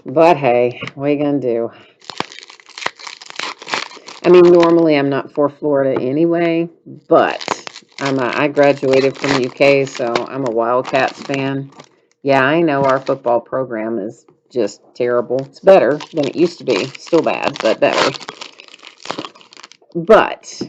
But hey, what are you going to do? I mean, normally I'm not for Florida anyway, but I graduated from UK, so I'm a Wildcats fan. Yeah, I know our football program is just terrible. It's better than it used to be. Still bad, but better. But,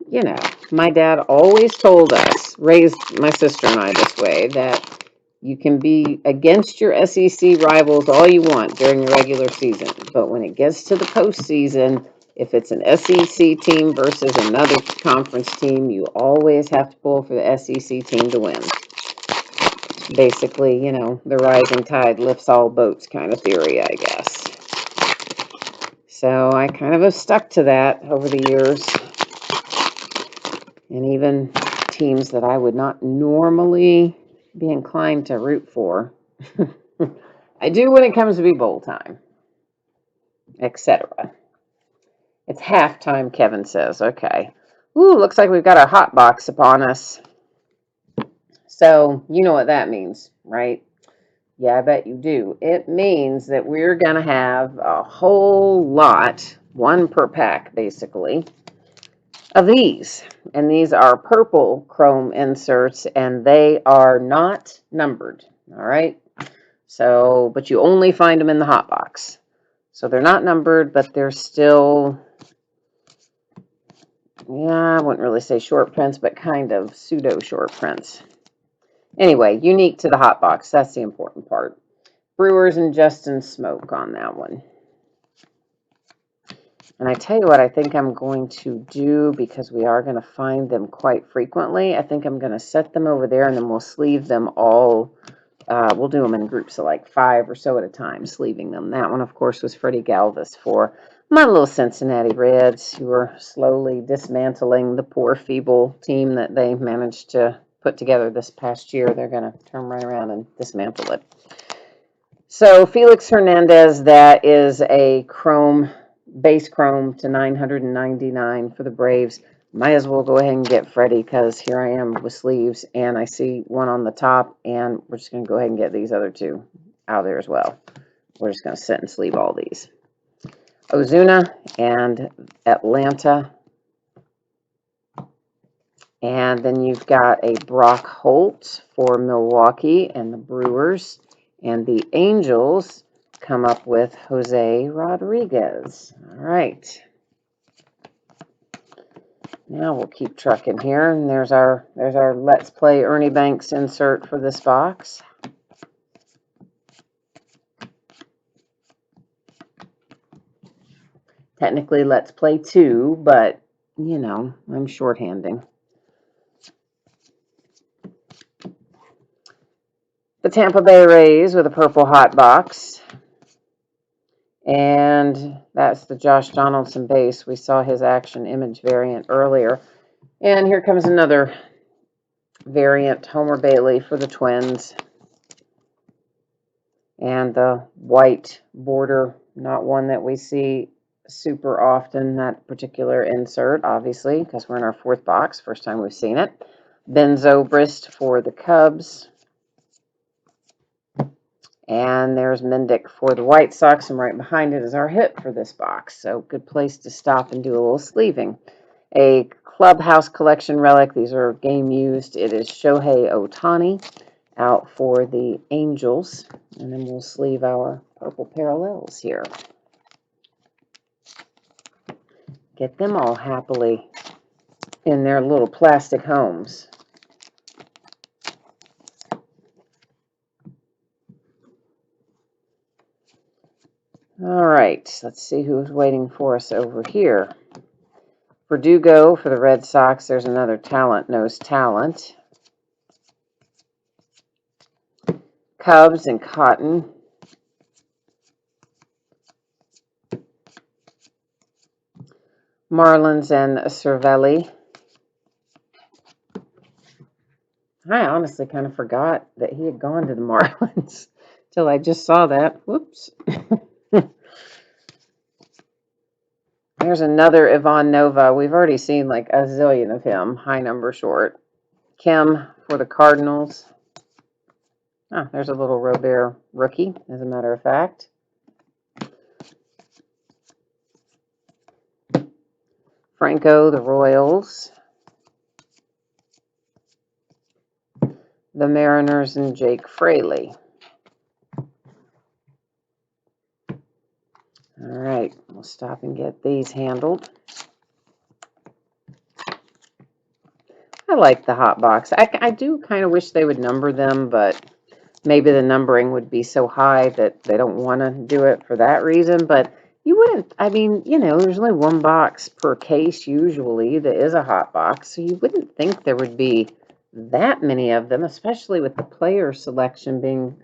you know, my dad always told us, raised my sister and I this way, that you can be against your SEC rivals all you want during the regular season, but when it gets to the postseason, if it's an SEC team versus another conference team, you always have to pull for the SEC team to win. Basically, you know, the rising tide lifts all boats kind of theory, I guess. So I kind of have stuck to that over the years. And even teams that I would not normally be inclined to root for, I do when it comes to be bowl time, etc. It's halftime, Kevin says. Okay. Ooh, looks like we've got a hot box upon us. So, you know what that means, right? Yeah, I bet you do. It means that we're going to have a whole lot, one per pack, basically, of these. And these are purple chrome inserts, and they are not numbered. All right. So, but you only find them in the hot box. So they're not numbered, but they're still, yeah, I wouldn't really say short prints, but kind of pseudo short prints. Anyway, unique to the hot box. That's the important part. Brewers and Justin Smoke on that one. And I tell you what, I think I'm going to do, because we are going to find them quite frequently, I think I'm going to set them over there, and then we'll sleeve them all. We'll do them in groups of like 5 or so at a time, sleeving them. That one, of course, was Freddie Galvis for my little Cincinnati Reds, who are slowly dismantling the poor, feeble team that they managed to put together this past year. They're going to turn right around and dismantle it. So Felix Hernandez, that is a chrome, base chrome to 999 for the Braves. Might as well go ahead and get Freddie, because here I am with sleeves, and I see one on the top, and we're just going to go ahead and get these other two out of there as well. We're just going to sit and sleeve all these. Ozuna and Atlanta. And then you've got a Brock Holt for Milwaukee and the Brewers. And the Angels come up with Jose Rodriguez. All right. Now we'll keep trucking here. And there's our Let's Play Ernie Banks insert for this box. Technically, Let's Play 2, but, you know, I'm shorthanding. The Tampa Bay Rays with a purple hot box. And that's the Josh Donaldson base. We saw his action image variant earlier. And here comes another variant, Homer Bailey for the Twins. And the white border, not one that we see super often, that particular insert, obviously, because we're in our 4th box, first time we've seen it. Ben Zobrist for the Cubs. And there's Mendick for the White Sox, and right behind it is our hit for this box. So good place to stop and do a little sleeving. A Clubhouse Collection relic. These are game used. It is Shohei Ohtani out for the Angels. And then we'll sleeve our purple parallels here. Get them all happily in their little plastic homes. All right, let's see who's waiting for us over here. Verdugo for the Red Sox. There's another talent knows talent. Cubs and Cotton. Marlins and Cervelli. I honestly kind of forgot that he had gone to the Marlins till I just saw that. Whoops. There's another Ivan Nova. We've already seen like a zillion of him. High number short. Kim for the Cardinals. Ah, there's a little Robert rookie, as a matter of fact. Franco, the Royals. The Mariners and Jake Fraley. All right, we'll stop and get these handled. I like the hot box. I do kind of wish they would number them, but maybe the numbering would be so high that they don't want to do it for that reason. But you wouldn't, I mean, you know, there's only one box per case usually that is a hot box, so you wouldn't think there would be that many of them, especially with the player selection being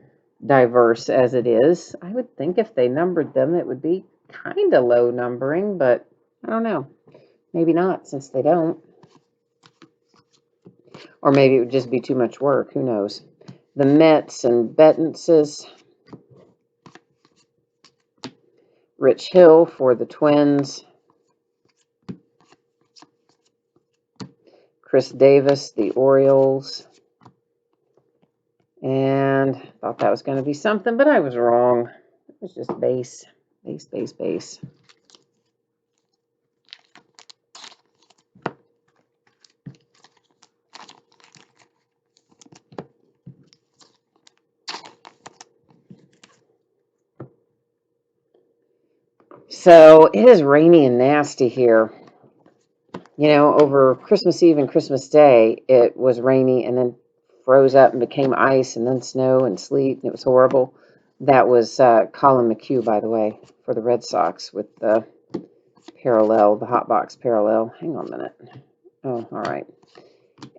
diverse as it is. I would think if they numbered them, it would be kind of low numbering, but I don't know. Maybe not, since they don't. Or maybe it would just be too much work. Who knows? The Mets and Bettenses. Rich Hill for the Twins. Chris Davis, the Orioles. And thought that was going to be something, but I was wrong. It was just base. Base, base, base. So it is rainy and nasty here. You know, over Christmas Eve and Christmas Day, it was rainy and then froze up and became ice and then snow and sleet, and it was horrible. That was Colin McHugh, by the way, for the Red Sox with the parallel, the hot box parallel. Hang on a minute. Oh, all right.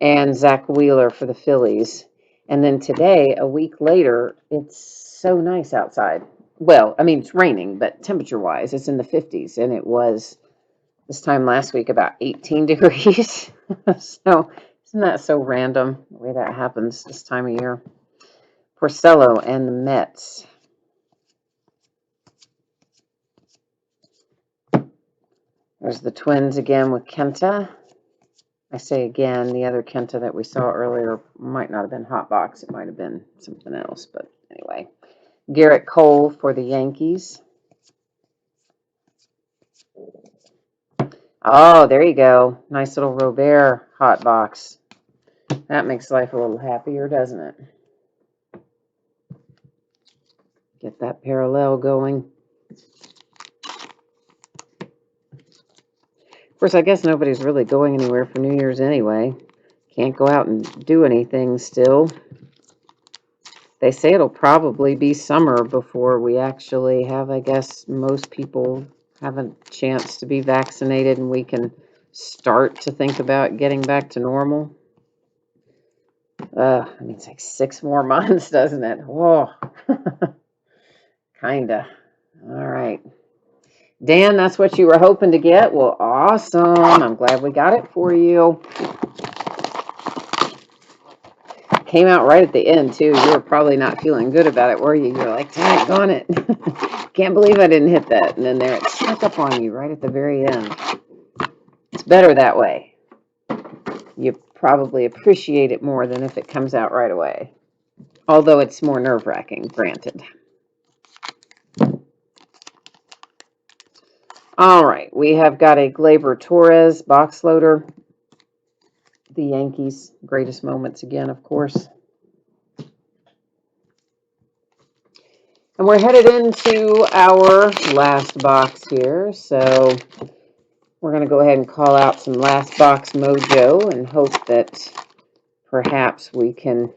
And Zach Wheeler for the Phillies. And then today, a week later, it's so nice outside. Well, I mean, it's raining, but temperature-wise, it's in the 50s, and it was this time last week about 18 degrees. So isn't that so random, the way that happens this time of year? Porcello and the Mets. There's the Twins again with Kenta. I say again, the other Kenta that we saw earlier might not have been hot box. It might have been something else, but anyway. Garrett Cole for the Yankees. Oh, there you go. Nice little Robert hot box. That makes life a little happier, doesn't it? Get that parallel going. Of course, I guess nobody's really going anywhere for New Year's anyway. Can't go out and do anything still. They say it'll probably be summer before we actually have, I guess, most people have a chance to be vaccinated and we can start to think about getting back to normal. I mean, it's like 6 more months, doesn't it? Whoa. Kinda. All right. Dan, that's what you were hoping to get? Well, awesome. I'm glad we got it for you. Came out right at the end, too. You were probably not feeling good about it, were you? You're like, daggone it. Can't believe I didn't hit that. And then there it snuck up on you right at the very end. It's better that way. You probably appreciate it more than if it comes out right away. Although it's more nerve-wracking, granted. All right, we have got a Gleyber Torres box loader. The Yankees' greatest moments again, of course. And we're headed into our last box here, so we're going to go ahead and call out some last box mojo and hope that perhaps we can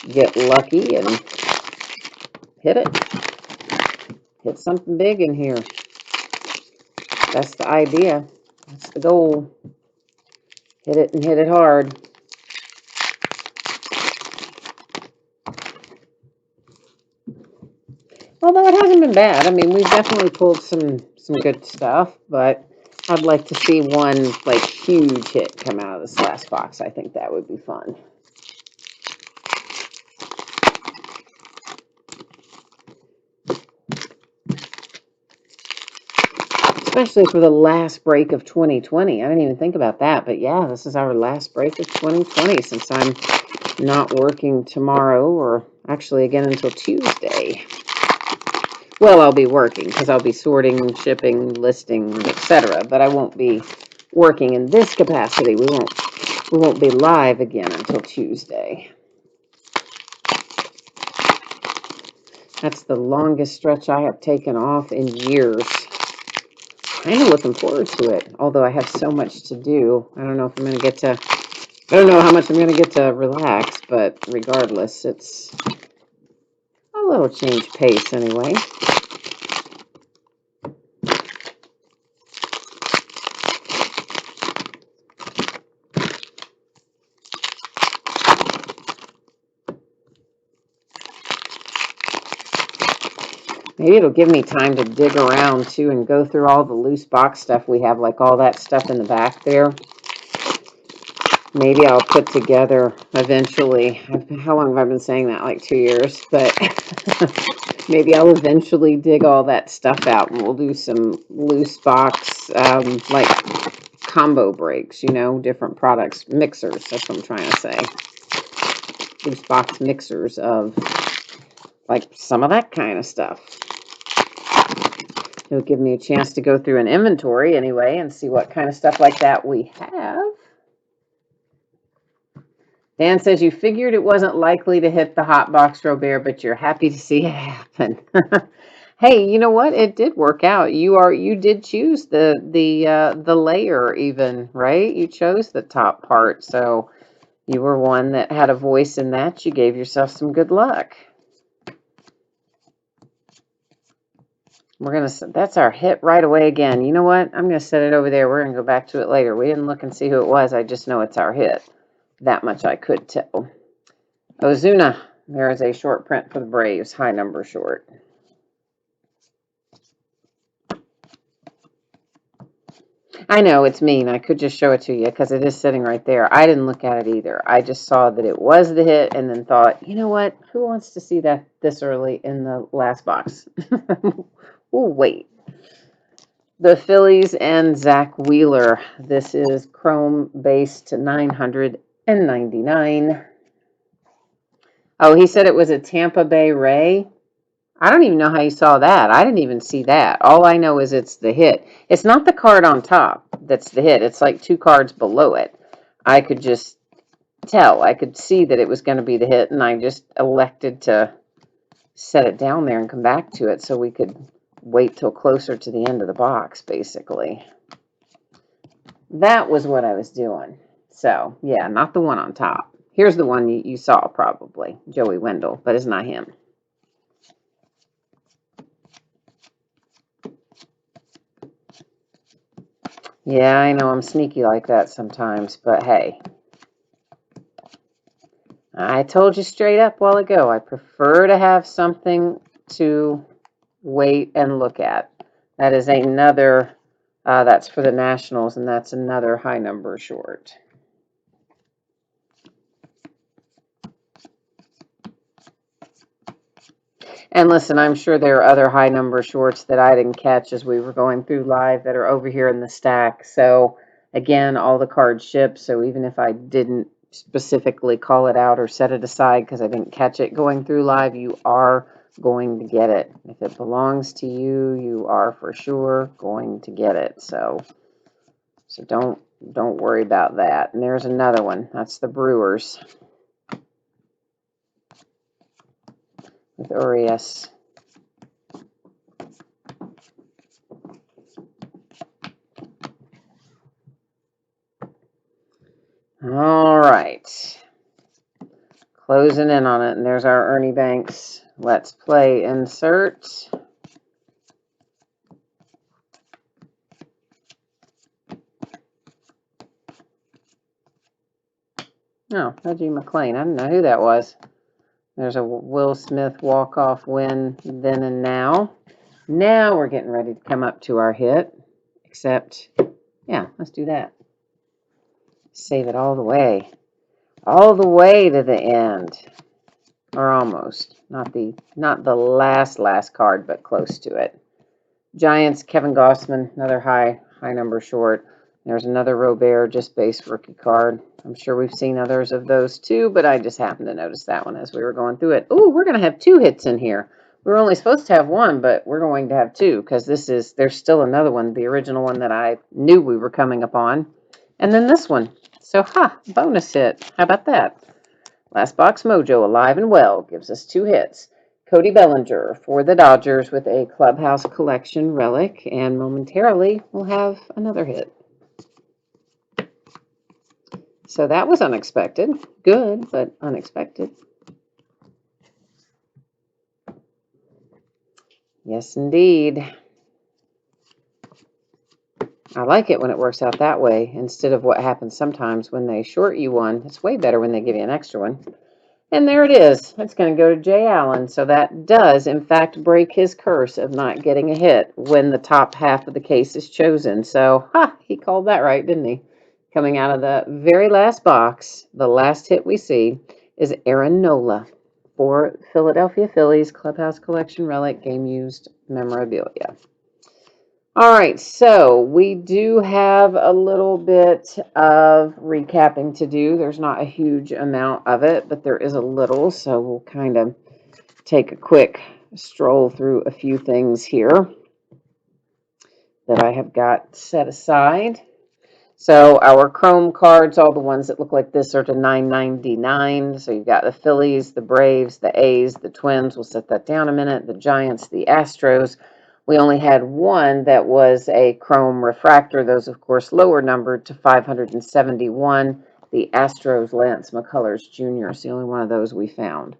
get lucky and hit it. Hit something big in here. That's the idea. That's the goal. Hit it and hit it hard. Although it hasn't been bad. I mean, we've definitely pulled some good stuff, but I'd like to see one like huge hit come out of this last box. I think that would be fun. especially for the last break of 2020. I didn't even think about that, but yeah, this is our last break of 2020 since I'm not working tomorrow, or actually again until Tuesday. Well, I'll be working because I'll be sorting, shipping, listing, etc. But I won't be working in this capacity. We won't be live again until Tuesday. That's the longest stretch I have taken off in years. Kind of looking forward to it, although I have so much to do. I don't know if I'm going to get to, I don't know how much I'm going to get to relax, but regardless, it's a little change pace anyway. Maybe it'll give me time to dig around too and go through all the loose box stuff we have, like all that stuff in the back there. Maybe I'll put together eventually. How long have I been saying that? Like 2 years, but maybe I'll eventually dig all that stuff out and we'll do some loose box, like combo breaks, different products, mixers. That's what I'm trying to say. Loose box mixers of like some of that kind of stuff. It'll give me a chance to go through an inventory anyway and see what kind of stuff like that we have. Dan says you figured it wasn't likely to hit the hot box, Robert, but you're happy to see it happen. Hey, you know what? It did work out. You did choose the layer even, right? You chose the top part, so you were one that had a voice in that. You gave yourself some good luck. That's our hit right away again. You know what? I'm gonna set it over there. We're gonna go back to it later. We didn't look and see who it was. I just know it's our hit. That much I could tell. Ozuna. There is a short print for the Braves. High number short. I know it's mean. I could just show it to you because it is sitting right there. I didn't look at it either. I just saw that it was the hit and then thought, you know what? Who wants to see that this early in the last box? We'll wait. The Phillies and Zach Wheeler. This is chrome based 999. Oh, he said it was a Tampa Bay Ray. I don't even know how you saw that. I didn't even see that. All I know is it's the hit. It's not the card on top that's the hit. It's like 2 cards below it. I could just tell. I could see that it was going to be the hit, and I just elected to set it down there and come back to it so we could wait till closer to the end of the box, basically. That was what I was doing. So, yeah, not the one on top. Here's the one you saw probably, Joey Wendell, but it's not him. Yeah, I know I'm sneaky like that sometimes, but hey. I told you straight up a while ago, I prefer to have something to wait and look at. That is another, that's for the Nationals, and that's another high number short. And listen, I'm sure there are other high number shorts that I didn't catch as we were going through live that are over here in the stack. So again, all the cards ship. So even if I didn't specifically call it out or set it aside because I didn't catch it going through live, you are going to get it. If it belongs to you, you are for sure going to get it. So don't worry about that. And there's another one. That's the Brewers with Urias. All right. Closing in on it, and there's our Ernie Banks. Let's play insert. Oh, Reggie McClain. I didn't know who that was. There's a Will Smith walk-off win then and now. Now we're getting ready to come up to our hit. Except, yeah, let's do that. Save it all the way. All the way to the end. Or almost. Not the last card, but close to it. Giants, Kevin Gossman, another high number short. There's another Robert, just base rookie card. I'm sure we've seen others of those too, but I just happened to notice that one as we were going through it. Oh, we're going to have 2 hits in here. We were only supposed to have 1, but we're going to have 2 because there's still another one, the original one that I knew we were coming upon. And then this one. So, bonus hit. How about that? Last Box Mojo, alive and well, gives us 2 hits. Cody Bellinger for the Dodgers with a Clubhouse Collection relic, and momentarily we'll have another hit. So that was unexpected. Good, but unexpected. Yes, indeed. I like it when it works out that way instead of what happens sometimes when they short you one. It's way better when they give you an extra one. And there it is. It's going to go to Jay Allen. So that does, in fact, break his curse of not getting a hit when the top half of the case is chosen. So, he called that right, didn't he? Coming out of the very last box, the last hit we see is Aaron Nola for Philadelphia Phillies Clubhouse Collection relic game used memorabilia. All right, so we do have a little bit of recapping to do. There's not a huge amount of it, but there is a little, so we'll kind of take a quick stroll through a few things here that I have got set aside. So our Chrome cards, all the ones that look like this, are to $9.99. So you've got the Phillies, the Braves, the A's, the Twins. We'll set that down a minute. The Giants, the Astros. We only had one that was a Chrome refractor. Those, of course, lower numbered to 571. The Astros, Lance McCullers Jr. is the only one of those we found.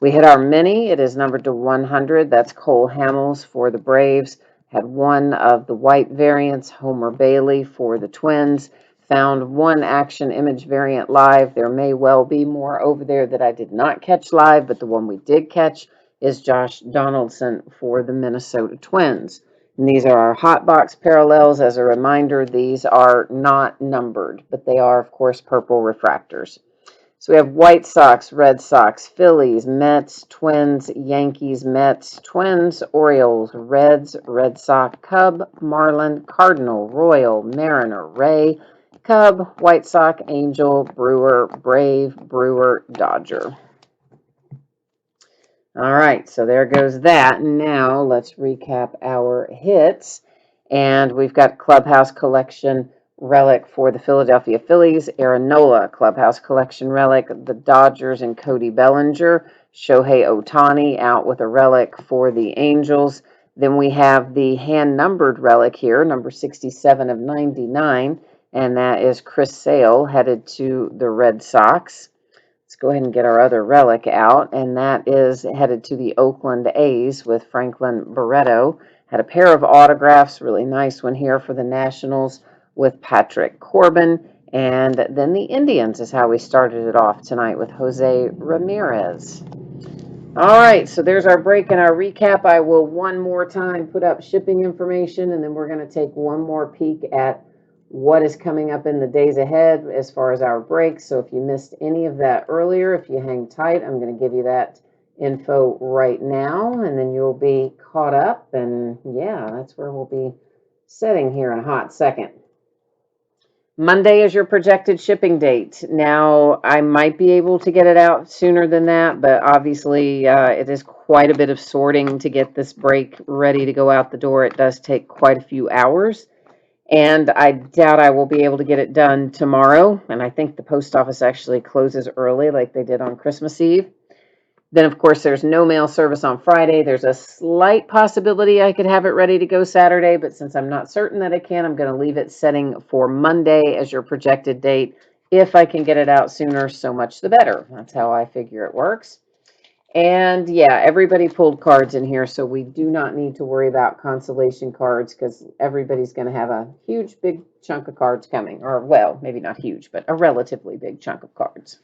We hit our mini. It is numbered to 100. That's Cole Hamels for the Braves. Had one of the white variants, Homer Bailey for the Twins. Found one action image variant live. There may well be more over there that I did not catch live, but the one we did catch is Josh Donaldson for the Minnesota Twins. And these are our hot box parallels. As a reminder, these are not numbered, but they are, of course, purple refractors. So we have White Sox, Red Sox, Phillies, Mets, Twins, Yankees, Mets, Twins, Orioles, Reds, Red Sox, Cub, Marlin, Cardinal, Royal, Mariner, Ray, Cub, White Sox, Angel, Brewer, Brave, Brewer, Dodger. All right, so there goes that. Now let's recap our hits. And we've got Clubhouse Collection relic for the Philadelphia Phillies, Aaron Nola, Clubhouse Collection relic, the Dodgers and Cody Bellinger, Shohei Ohtani out with a relic for the Angels. Then we have the hand-numbered relic here, number 67 of 99, and that is Chris Sale headed to the Red Sox. Let's go ahead and get our other relic out, and that is headed to the Oakland A's with Franklin Barreto. Had a pair of autographs, really nice one here for the Nationals with Patrick Corbin. And then the Indians is how we started it off tonight with Jose Ramirez. All right, so there's our break and our recap. I will one more time put up shipping information, and then we're going to take one more peek at what is coming up in the days ahead as far as our breaks. So if you missed any of that earlier, if you hang tight, I'm going to give you that info right now, and then you'll be caught up. And yeah, that's where we'll be sitting here in a hot second. Monday is your projected shipping date. Now, I might be able to get it out sooner than that, but obviously it is quite a bit of sorting to get this break ready to go out the door. It does take quite a few hours, and I doubt I will be able to get it done tomorrow. And I think the post office actually closes early like they did on Christmas Eve. Then, of course, there's no mail service on Friday. There's a slight possibility I could have it ready to go Saturday, but since I'm not certain that I can, I'm going to leave it setting for Monday as your projected date. If I can get it out sooner, so much the better. That's how I figure it works. And yeah, everybody pulled cards in here, so we do not need to worry about consolation cards because everybody's going to have a huge, big chunk of cards coming. Or, well, maybe not huge, but a relatively big chunk of cards.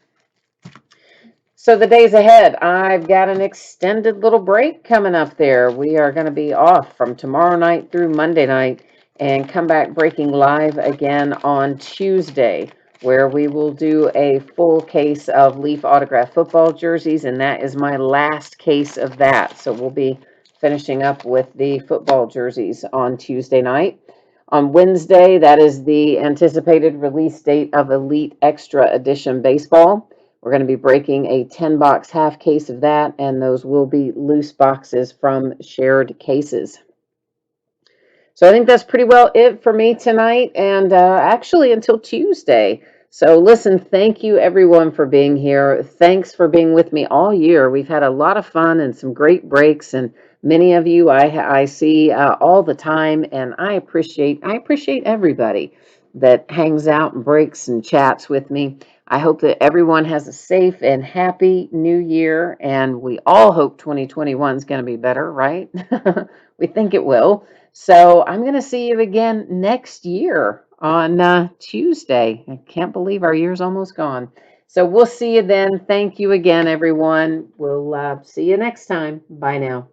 So the days ahead, I've got an extended little break coming up there. We are going to be off from tomorrow night through Monday night and come back breaking live again on Tuesday, where we will do a full case of Leaf autograph football jerseys, and that is my last case of that. So we'll be finishing up with the football jerseys on Tuesday night. On Wednesday, that is the anticipated release date of Elite Extra Edition Baseball. We're going to be breaking a 10-box half case of that, and those will be loose boxes from shared cases. So I think that's pretty well it for me tonight, and actually until Tuesday. So listen, thank you everyone for being here. Thanks for being with me all year. We've had a lot of fun and some great breaks, and many of you I see all the time, and I appreciate everybody that hangs out and breaks and chats with me. I hope that everyone has a safe and happy new year, and we all hope 2021 is going to be better, right? We think it will. So I'm going to see you again next year on Tuesday. I can't believe our year's almost gone. So we'll see you then. Thank you again, everyone. We'll see you next time. Bye now.